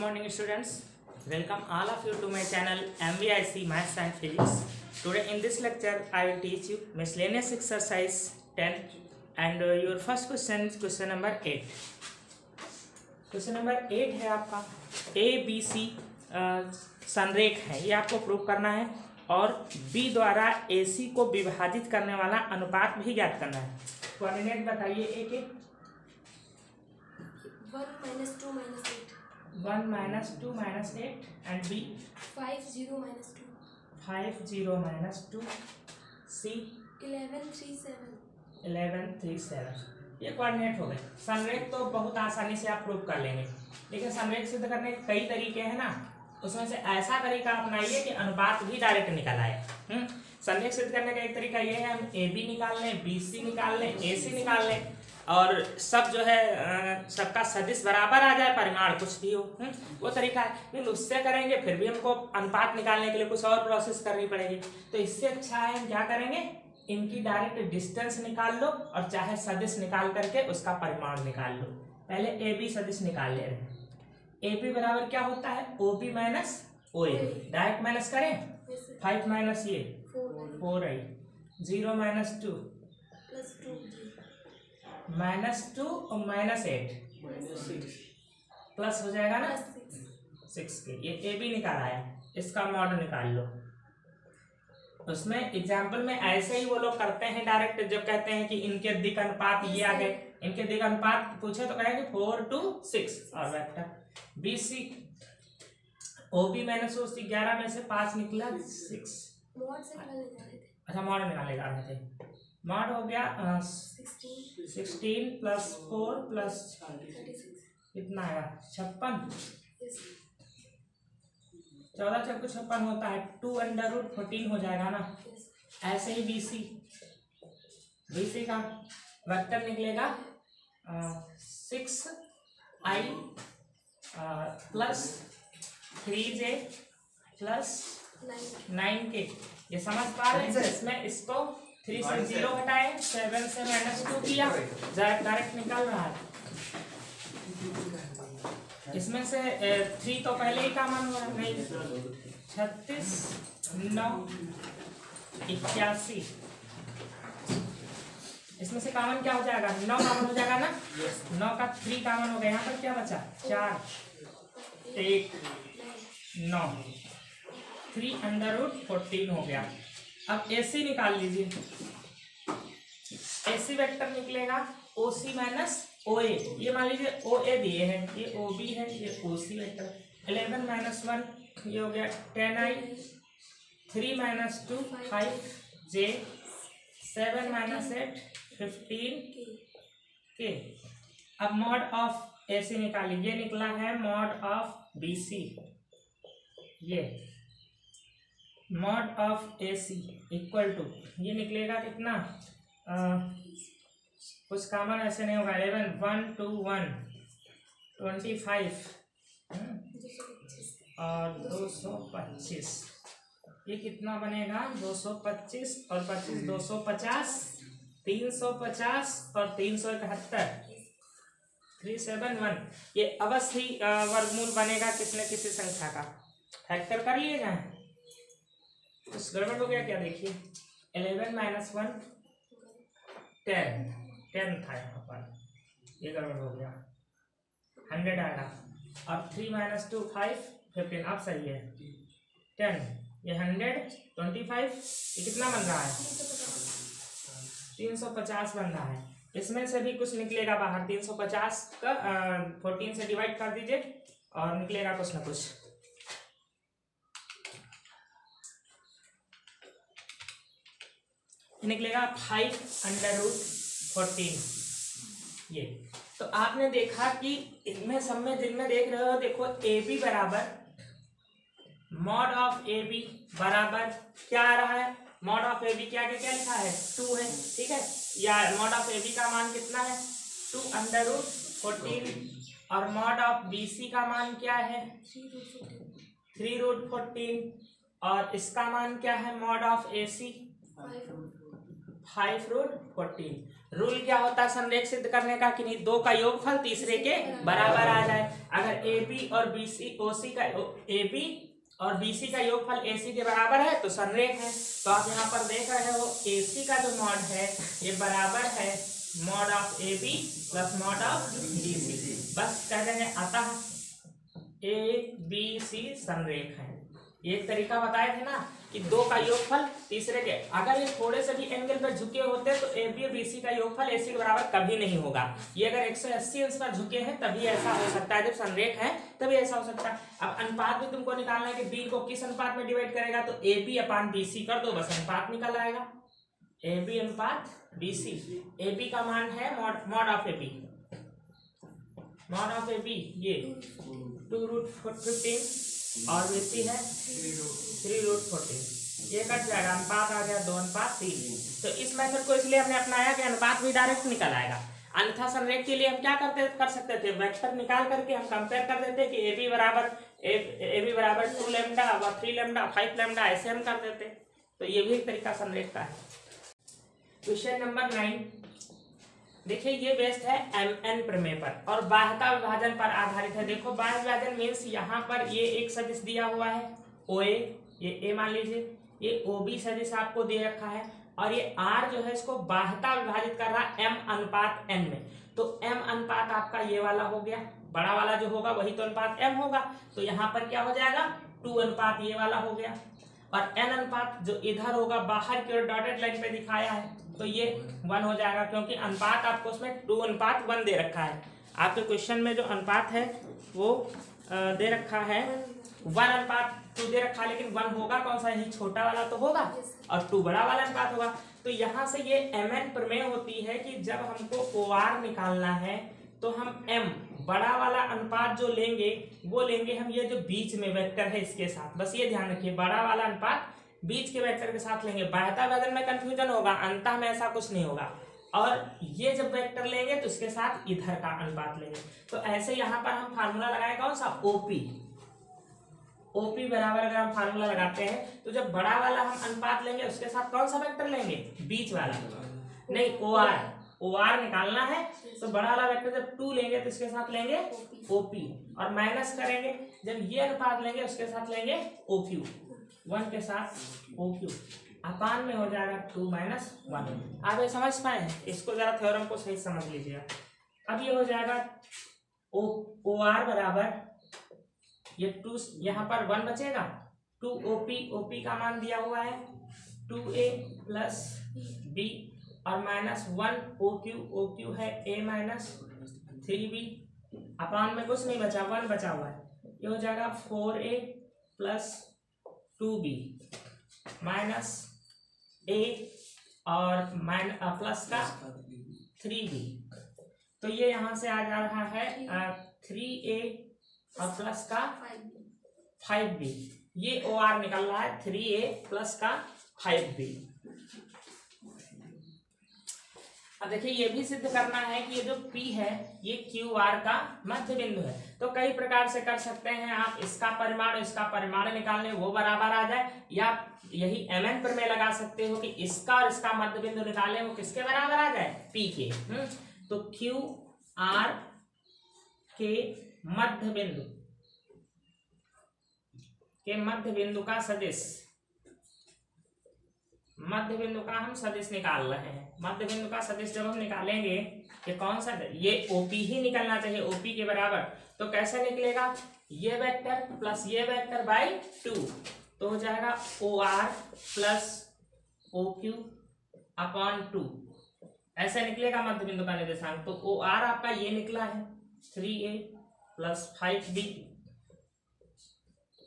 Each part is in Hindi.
morning students, welcome all of you to my channel MVIC Maths and Physics. Today in this lecture I will teach you miscellaneous exercise 10 and your first question is question number 8. Question number 8 है आपका ABC संरेख है, ये आपको प्रूव करना है और B द्वारा AC को विभाजित करने वाला अनुपात भी ज्ञात करना है। कोऑर्डिनेट बताइए A के 1 minus 2 minus 8 and B 5 0 minus 2 5 0 minus 2 C 11 3 7 11 3 7। ये कोऑर्डिनेट हो गए। संरेख तो बहुत आसानी से आप प्रूव कर लेंगे, लेकिन संरेख सिद्ध करने के कई तरीके हैं ना, उसमें से ऐसा तरीका अपनाइए कि अनुपात भी डायरेक्ट निकल आए। संरेख सिद्ध करने का एक तरीका ये है, हम AB निकाल लें, BC निकाल लें, AC निकाल लें और सब जो है सबका सदिश बराबर आ जाए, परिमाण कुछ भी हो, वो तरीका है। लेकिन उससे करेंगे फिर भी हमको अनुपात निकालने के लिए कुछ और प्रोसेस करनी पड़ेगी, तो इससे अच्छा है हम क्या करेंगे, इनकी डायरेक्ट डिस्टेंस निकाल लो और चाहे सदिश निकाल करके उसका परिमाण निकाल लो। पहले AB सदिश निकाल ले रहे हैं। AB बराबर क्या होता है, OB minus OA, direct minus करें, 5 माइनस ये 4 आई, 0 माइनस 2 माइनस 2 और माइनस 8 प्लस हो जाएगा ना 6 के। ये AB निकाल आया, इसका मॉड निकाल लो। उसमें एग्जाम्पल में ऐसे ही वो लोग करते हैं डायरेक्ट, जब कहते हैं कि इनके दिक अनुपात ये आ गए, इनके दिक अनुपात पूछे तो कहेंगे 4 to 6 और vector BC OB minus OC 11 में से 5 निकला 6। अच्छा मॉड निकाले जा रहे थे, मॉड हो गया 16 प्लस 4 प्लस कितना आया 56, 14 चौक 56 होता है, 2√14 हो जाएगा ना। ऐसे ही BC का वेक्टर निकलेगा 6i plus 3j plus 9k। ये समझ पा रहे हैं? इसमें इसको 3 से 0 हटाए, 7 से -2 किया, डायरेक्ट निकल रहा है। इसमें से 3 तो पहले ही कॉमन हो रहा है, नहीं 36 9 81, इसमें से कॉमन क्या हो जाएगा, 9 कॉमन हो जाएगा ना, 9 का 3 कॉमन हो गया, यहाँ पर क्या बचा 4 1 9, 3√14 हो गया। अब AC निकाल लीजिए, AC वेक्टर निकलेगा OC माइनस OA, ये मान लीजिए OA दिए हैं, ये OB है, ये OC वेक्टर 11 माइनस 1 ये हो गया 10i, 3 minus 2 5j, 7 minus 8 15k। अब मॉड ऑफ AC निकालिए, ये निकला है मॉड ऑफ BC, ये mod of AC equal to ये निकलेगा कितना, कुछ कॉमन ऐसे नहीं होगा, 11 1 2 1 25 और 225, ये कितना बनेगा 225 और 25 250 350 और 371 371। ये अवश्य ही वर्गमूल बनेगा किसी न किसी संख्या का। फैक्टर कर लिए जाए, कुछ गड़बड़ हो गया क्या, देखिए 11 माइनस 1 10 था यहाँ पर, ये गड़बड़ हो गया, 100 आएगा, और 3 माइनस 2 5 15, अब सही है 10, ये 100 25, ये कितना बन रहा है 350 बन रहा है। इसमें से भी कुछ निकलेगा बाहर, 350 का 14 से डिवाइड कर दीजिए और निकलेगा कुछ ना कुछ, निकलेगा 5√14। ये तो आपने देखा कि इनमें सब में जिनमें देख रहे हो, देखो AB बराबर मॉड ऑफ AB बराबर क्या आ रहा है, मॉड ऑफ AB क्या क्या लिखा है 2 है, ठीक है, या मॉड ऑफ AB का मान कितना है 2√14 और मॉड ऑफ BC का मान क्या है 3√14 और इसका मान क्या है मॉड ऑफ AC 5√14। रूल क्या होता है संरेख सिद्ध करने का कि नहीं, दो का योगफल तीसरे के बराबर आ जाए। अगर AB और BC का योगफल AC के बराबर है तो संरेख है। तो आप यहाँ पर देख रहे हो AC का जो मॉड है ये बराबर है mod of AB plus mod of BC। बस कह देंगे अतः ABC संरेख है। एक तरीका बताए थे ना कि दो का योगफल तीसरे के, अगर ये थोड़े से भी एंगल पर झुके होते तो AB और BC का योगफल AC के बराबर कभी नहीं होगा। ये अगर 180 अंश पर झुके हैं तभी ऐसा हो सकता है, जब संरेख है तभी ऐसा हो सकता है। अब अनुपात भी तुमको निकालना है कि B को किस अनुपात में डिवाइड करेगा, तो AB अपान BC कर दो, बस अनुपात निकल आएगा। AB अनुपात BC। AB का मान है mod of AB, mod of AB ये 2√15 और BC है 3√14। ये कट जाएगा, अनुपात आ गया 2:3। तो इस मेथड को इसलिए हमने अपनाया कि अनुपात भी डायरेक्ट निकल आएगा। अन्यथा संरेख के लिए हम क्या कर सकते थे, वेक्टर निकाल करके हम कंपेयर कर देते कि AB बराबर 2 लैम्डा व 3 लैम्डा 5 लैम्डा, ऐसे हम कर देते। तो ये भी एक तरीका संरेख का है। क्वेश्चन नंबर 9 देखिए, ये बेस्ड है MN प्रमेय पर और बाह्यता विभाजन पर आधारित है। देखो बाह्य विभाजन मीन्स यहाँ पर ये एक सदिश दिया हुआ है OA, ये A मान लीजिए, ये OB सदिश आपको दे रखा है और ये R जो है इसको बाह्यता विभाजित कर रहा है M/N में। तो M अनुपात आपका ये वाला हो गया, बड़ा वाला जो होगा वही तो अनुपात M होगा। तो यहाँ पर क्या हो जाएगा 2 अनुपात ये वाला हो गया और N अनुपात जो इधर होगा बाहर की ओर डॉटेड लाइन पे दिखाया है तो ये 1 हो जाएगा, क्योंकि अनुपात आपको उसमें 2:1 दे रखा है। आपके क्वेश्चन में जो अनुपात है वो दे रखा है 1:2 दे रखा है, लेकिन 1 होगा कौन सा, यही छोटा वाला तो होगा और 2 बड़ा वाला अनुपात होगा। तो यहाँ से ये MN प्रमेय होती है कि जब हमको OR निकालना है तो हम M बड़ा वाला अनुपात जो लेंगे वो लेंगे हम ये जो बीच में वेक्टर है इसके साथ। बस ये ध्यान रखिए, बड़ा वाला अनुपात बीच के वेक्टर के साथ लेंगे। बाह्यता विभाजन में कंफ्यूजन होगा, अंतः में ऐसा कुछ नहीं होगा। और ये जब वेक्टर लेंगे तो इसके साथ इधर का अनुपात लेंगे। तो ऐसे यहाँ पर हम फार्मूला लगाए कौन सा, OP बराबर अगर हम फार्मूला लगाते हैं तो जब बड़ा वाला हम अनुपात लेंगे उसके साथ कौन सा वेक्टर लेंगे, बीच वाला, नहीं OR निकालना है। तो बड़ा वाला वेक्टर जब 2 लेंगे तो इसके साथ लेंगे OP और माइनस करेंगे, जब ये अनुपात लेंगे उसके साथ लेंगे OQ, 1 के साथ OQ अपान में हो जाएगा 2 - 1। आप ये समझ पाए हैं, इसको जरा थ्योरम को सही समझ लीजिएगा। अब ये हो जाएगा OR बराबर ये 2, यहाँ पर 1 बचेगा, 2 OP का मान दिया हुआ है 2A प्लस B और -1 OQ है A - 3B अपान में कुछ नहीं बचा, 1 बचा हुआ है। ये हो जाएगा 4A plus 2B minus A और प्लस का 3B। तो ये यहाँ से आ जा रहा है 3A और प्लस का 5B। ये OR निकल रहा है 3A प्लस का 5B। अब देखिए ये भी सिद्ध करना है कि ये जो P है ये QR का मध्य बिंदु है। तो कई प्रकार से कर सकते हैं आप, इसका परिमाण निकालने वो बराबर आ जाए, या यही MN प्रमेय लगा सकते हो कि इसका और इसका मध्य बिंदु निकालें वो किसके बराबर आ जाए, P के। तो QR के मध्य बिंदु का सदिश, मध्य बिंदु का हम सदिश निकाल रहे हैं। मध्य बिंदु का सदिश जब हम निकालेंगे कि कौन सा, ये OP ही निकलना चाहिए, OP के बराबर। तो कैसे निकलेगा, ये वेक्टर प्लस ये वेक्टर बाई 2, तो हो जाएगा OR प्लस OQ अपॉन 2, ऐसे निकलेगा मध्य बिंदु का निर्देशांक। तो OR आपका ये निकला है 3A plus 5B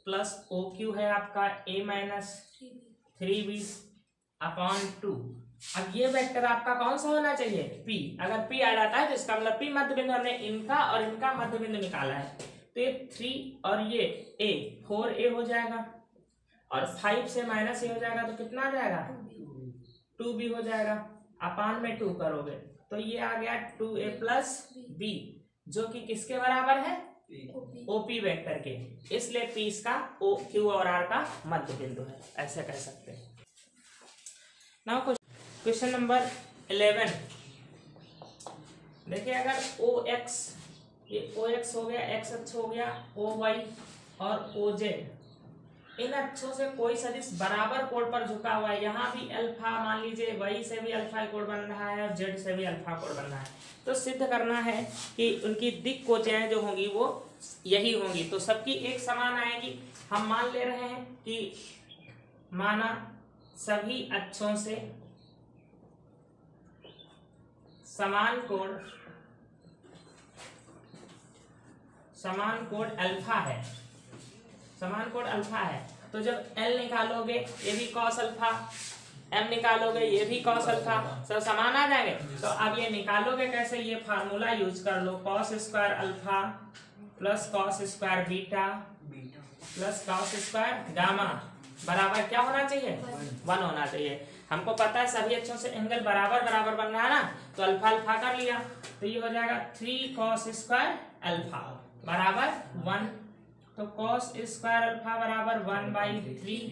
plus OQ है आपका A - 3B अपॉन 2। अब ये वेक्टर आपका कौन सा होना चाहिए, P। अगर P आ जाता है तो इसका मतलब P मध्य बिंदु, हमने इनका और इनका मध्य बिंदु निकाला है। तो ये 3 और ये A 4A हो जाएगा और 5 से माइनस A हो जाएगा तो कितना आ जाएगा, 2B हो जाएगा। अपान में 2 करोगे तो ये आ गया 2A प्लस B, जो कि किसके बराबर है, OP वेक्टर के। इसलिए P इसका Q और R का मध्य बिंदु है, ऐसे कह सकते हैं। नाउ क्वेश्चन नंबर 11 देखिए, अगर ओ एक्स, ये ओ एक्स हो गया, एक्स अक्ष हो गया, ओ वाई और ओ जेड, इन अक्षों से कोई सदिश बराबर कोण पर झुका हुआ है, यहाँ भी अल्फा मान लीजिए, वाई से भी अल्फा कोण बन रहा है और जेड से भी अल्फा कोण बन रहा है, तो सिद्ध करना है कि उनकी दिक् कोचें जो होंगी वो यही होंगी, तो सबकी एक समान आएगी। हम मान ले रहे हैं कि माना सभी अक्षों से समान कोण अल्फा है, समान कोण अल्फा है, तो जब L निकालोगे ये भी कॉस अल्फा, M निकालोगे ये भी कॉस अल्फा, सब समान आ जाएंगे। तो अब ये निकालोगे कैसे, ये फार्मूला यूज कर लो, cos square alpha plus cos square beta plus cos square gamma बराबर क्या होना चाहिए, 1 होना चाहिए। हमको पता है सभी अक्षों से एंगल बराबर बराबर बन रहा है ना, तो अल्फा अल्फा कर लिया, तो ये हो जाएगा 3 कॉस स्क्वायर अल्फा बराबर 1, तो कॉस स्क्वायर अल्फा बराबर 1/3,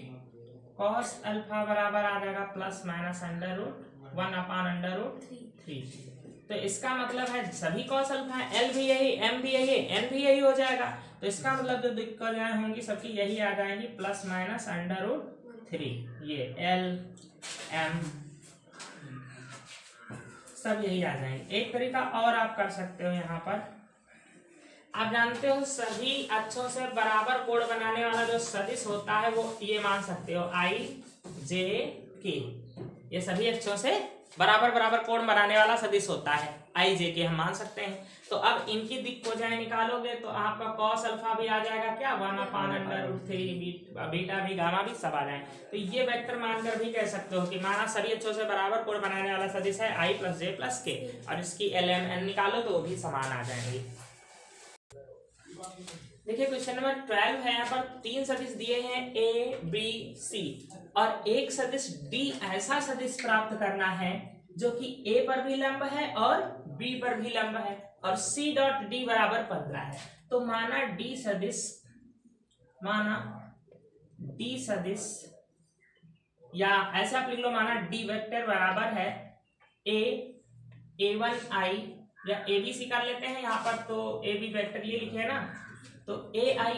कॉस अल्फा बराबर आ जाएगा प्लस माइनस अंडर रूट 1/√3। तो इसका मतलब है सभी कॉस अल्फा है, एल भी यही, एम भी यही, एन भी यही हो जाएगा, तो इसका मतलब जो दिक्कतें होंगी सबकी यही आ जाएंगी, प्लस माइनस अंडर√3, ये एल एम सब यही आ जाएंगे। एक तरीका और आप कर सकते हो, यहाँ पर आप जानते हो सभी अक्षों से बराबर कोण बनाने वाला जो सदिश होता है वो ये मान सकते हो आई जे के, ये सभी अक्षों से बराबर बराबर कोण बनाने वाला सदिश होता है, आई जे के हम मान सकते हैं। तो अब इनकी दिक् कोचें निकालोगे तो आपका कॉस अल्फा भी आ जाएगा क्या, 1/√3, बीटा भी गामा भी सब आ जाए, तो ये वेक्टर मानकर भी कह सकते हो कि माना सभी अक्षों से बराबर कोण बनाने वाला सदिश है आई प्लस जे प्लस के, और इसकी एल एम एन निकालो तो वो भी समान आ जाएंगे। देखिए क्वेश्चन नंबर 12 है, यहाँ पर 3 सदिश दिए हैं ए बी सी, और एक सदिश डी ऐसा सदिश प्राप्त करना है जो कि ए पर भी लंब है और बी पर भी लंब है, और सी डॉट डी बराबर 15 है। तो माना डी सदिश या ऐसे आप लिख लो, माना डी वेक्टर बराबर है a1i या abc कर लेते हैं यहाँ पर, तो ए बी वेक्टर ये लिखे है ना, तो ai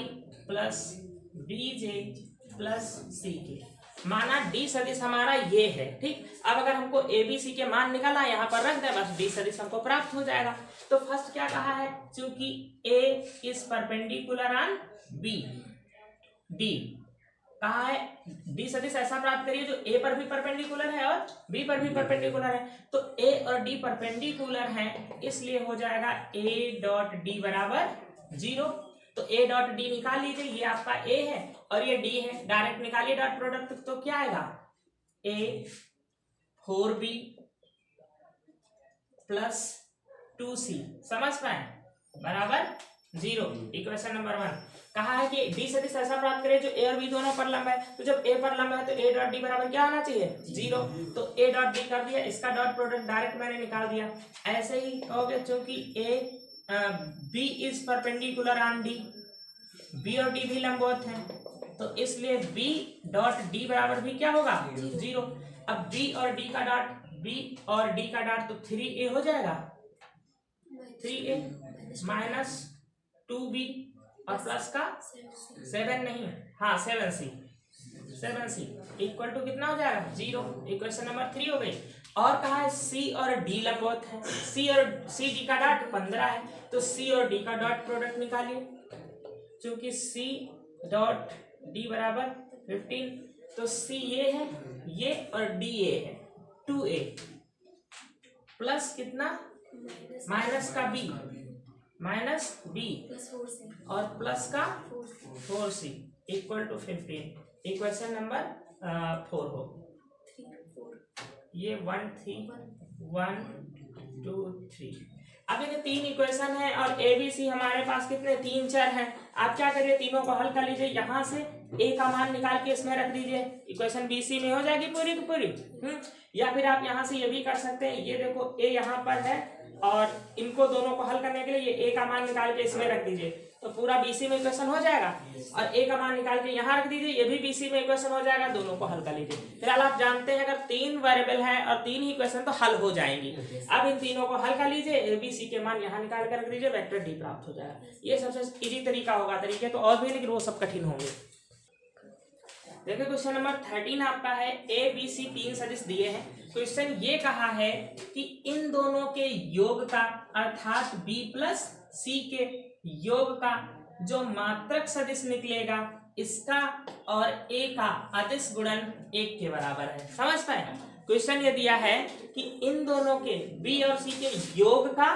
plus bj plus ck, माना डी सदिश हमारा ये है, ठीक। अब अगर हमको abc के मान निकालना यहाँ पर रख दे, बस डी सदिश हमको प्राप्त हो जाएगा। तो फर्स्ट क्या कहा है, चूंकि a is perpendicular on b, D कहा है डी सदिश ऐसा प्राप्त करिए जो a पर भी परपेंडिकुलर है और b पर भी परपेंडिकुलर है, तो a और d परपेंडिकुलर है, इसलिए हो जाएगा a डॉट डी बराबर 0। तो a डॉट डी निकाल लीजिए, ये आपका a है और ये d है, डायरेक्ट निकालिए डॉट प्रोडक्ट, तो क्या आएगा a 4b प्लस 2c, समझ पाए, बराबर 0। इक्वेशन नंबर 1 कहा है कि डी सदिश ऐसा प्राप्त करें जो ए और बी दोनों पर लंब है, तो जब ए पर लंब है तो ए डॉट डी बराबर क्या होना चाहिए, 0। तो ए डॉट डी कर दिया, इसका डॉट प्रोडक्ट डायरेक्ट मैंने निकाल दिया। ऐसे ही कहोगे चूंकि A B is perpendicular on D, B और डी भी लंबवत हैं, तो इसलिए बी डॉट डी बराबर भी क्या होगा, 0। अब बी और डी का डॉट तो 3a हो जाएगा, 3a माइनस 2b और प्लस का 7 नहीं, हाँ 7c इक्वल टू कितना हो जाएगा, 0। इक्वेशन नंबर 3 हो गई। और कहा है सी और डी लंबवत है, सी डी का डॉट 15 है, तो सी और डी का डॉट प्रोडक्ट निकालिए, क्योंकि सी डॉट डी बराबर 15, तो सी ये है ये और डी ये है 2a प्लस कितना माइनस का b माइनस b और प्लस का 4c equal to 15। Equation number 4 हो, ये 1 3 1 2 3। अब ये 3 इक्वेशन है और ए बी सी हमारे पास कितने 3 चर हैं। आप क्या करिए, तीनों को हल कर लीजिए, यहाँ से ए का मान निकाल के इसमें रख दीजिए, इक्वेशन बी सी में हो जाएगी पूरी की पूरी। या फिर आप यहाँ से ये भी कर सकते हैं, ये देखो ए यहाँ पर है और इनको दोनों को हल करने के लिए ये ए का मान निकाल के इसमें रख दीजिए, तो पूरा बीसी में इक्वेशन हो जाएगा। और ए का मान निकाल के यहाँ रख दीजिए, ये भी बीसी में इक्वेशन हो जाएगा, दोनों को हल कर लीजिए। फिलहाल आप जानते हैं अगर 3 वेरिएबल है और 3 ही इक्वेशन तो हल हो जाएंगी। अब इन तीनों को हल कर लीजिए, ए बी सी के मान यहाँ निकाल कर रख दीजिए, वेक्टर डी प्राप्त हो जाएगा। ये सबसे इजी तरीका होगा। तरीके तो और भी, लेकिन वो सब कठिन होंगे। देखिए क्वेश्चन नंबर 13 आपका है, ए बी सी 3 सदिश दिए हैं। क्वेश्चन ये कहा है कि इन दोनों के योग का अर्थात b प्लस सी के योग का जो मात्रक सदिश निकलेगा इसका और a का अदिश गुणन 1 के बराबर है। समझ पाए? क्वेश्चन ये दिया है कि इन दोनों के b और c के योग का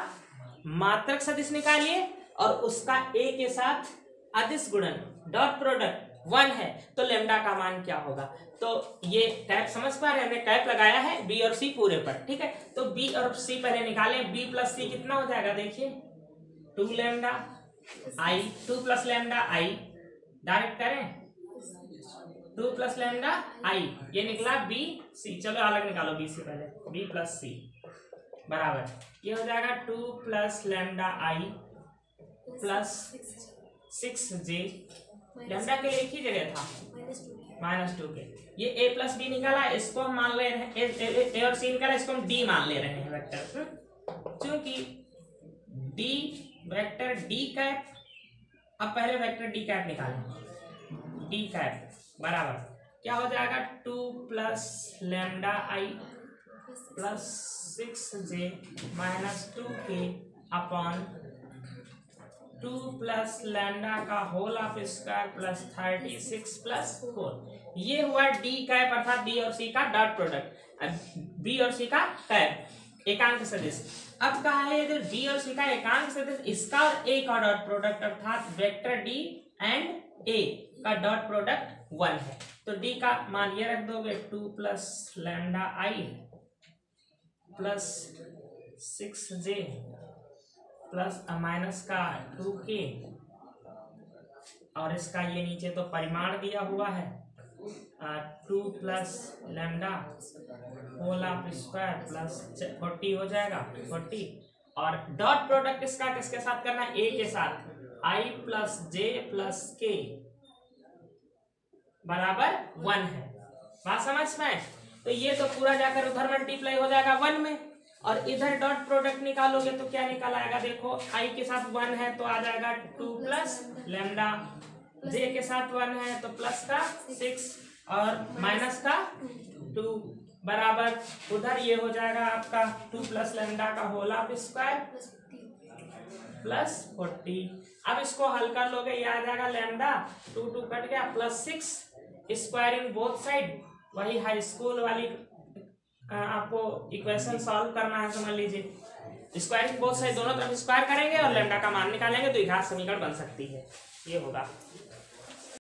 मात्रक सदिश निकालिए और उसका a के साथ अदिश गुणन डॉट प्रोडक्ट 1 है, तो लेमडा का मान क्या होगा। तो ये कैप समझ पा रहे हैं, हमने कैप लगाया है बी और सी पूरे पर, ठीक है। तो बी और सी पहले निकालें, बी प्लस सी कितना हो जाएगा देखिए 2 लैम्डा आई, 2 प्लस लैम्डा आई, डायरेक्ट करें 2 प्लस लैम्डा आई, ये निकला बी सी। चलो अलग निकालो बी से पहले, बी प्लस सी बराबर ये हो जाएगा 2 plus lambda i plus 6j, lambda के एक ही जगह था -2 के। ये a प्लस बी निकाला, इसको हम मान ले रहे हैं, ए और सी निकाला, इसको हम d मान ले रहे हैं वेक्टर, क्योंकि d वेक्टर d कैप। अब पहले वेक्टर d कैप निकालें, d कैप बराबर क्या हो जाएगा 2 plus lambda i plus 6j -2k upon 2 plus lambda का whole of square plus 36 plus 4। ये हुआ डी कैप अर्थात बी और सी का डॉट प्रोडक्ट, बी और सी का कैप एकांक सदिश। अब कहा है जो बी और सी का एकांक सदिश, इसका और ए का डॉट प्रोडक्ट अर्थात वेक्टर डी एंड ए का डॉट प्रोडक्ट 1 है। तो डी का मान ये रख दोगे 2 plus lambda i plus 6j plus minus का 2k, और इसका ये नीचे तो परिमाण दिया हुआ है 2 plus lambda whole of square plus 40 हो जाएगा 40, और डॉट प्रोडक्ट इसका किसके साथ करना है, a के साथ, i plus j plus k बराबर 1 है। बात समझ में? तो ये तो पूरा जाकर उधर मल्टीप्लाई हो जाएगा 1 में, और इधर डॉट प्रोडक्ट निकालोगे तो क्या निकल आएगा देखो, i के साथ 1 है तो आ जाएगा 2 प्लस लैम्डा, j के साथ 1 है तो प्लस का 6 और माइनस का 2 बराबर उधर ये हो जाएगा आपका 2 प्लस लैम्डा का होल ऑफ स्क्वायर प्लस 40। अब इसको हल कर लोगे, ये आ जाएगा लैम्डा 2 कट गया प्लस 6 स्क्वायरिंग बोथ साइड, वही हाई स्कूल वाली आपको इक्वेशन सॉल्व करना है। समझ लीजिए स्क्वायरिंग बोथ साइड दोनों तरफ स्क्वायर करेंगे और लैम्डा का मान निकालेंगे तो घात समीकरण बन सकती है। ये होगा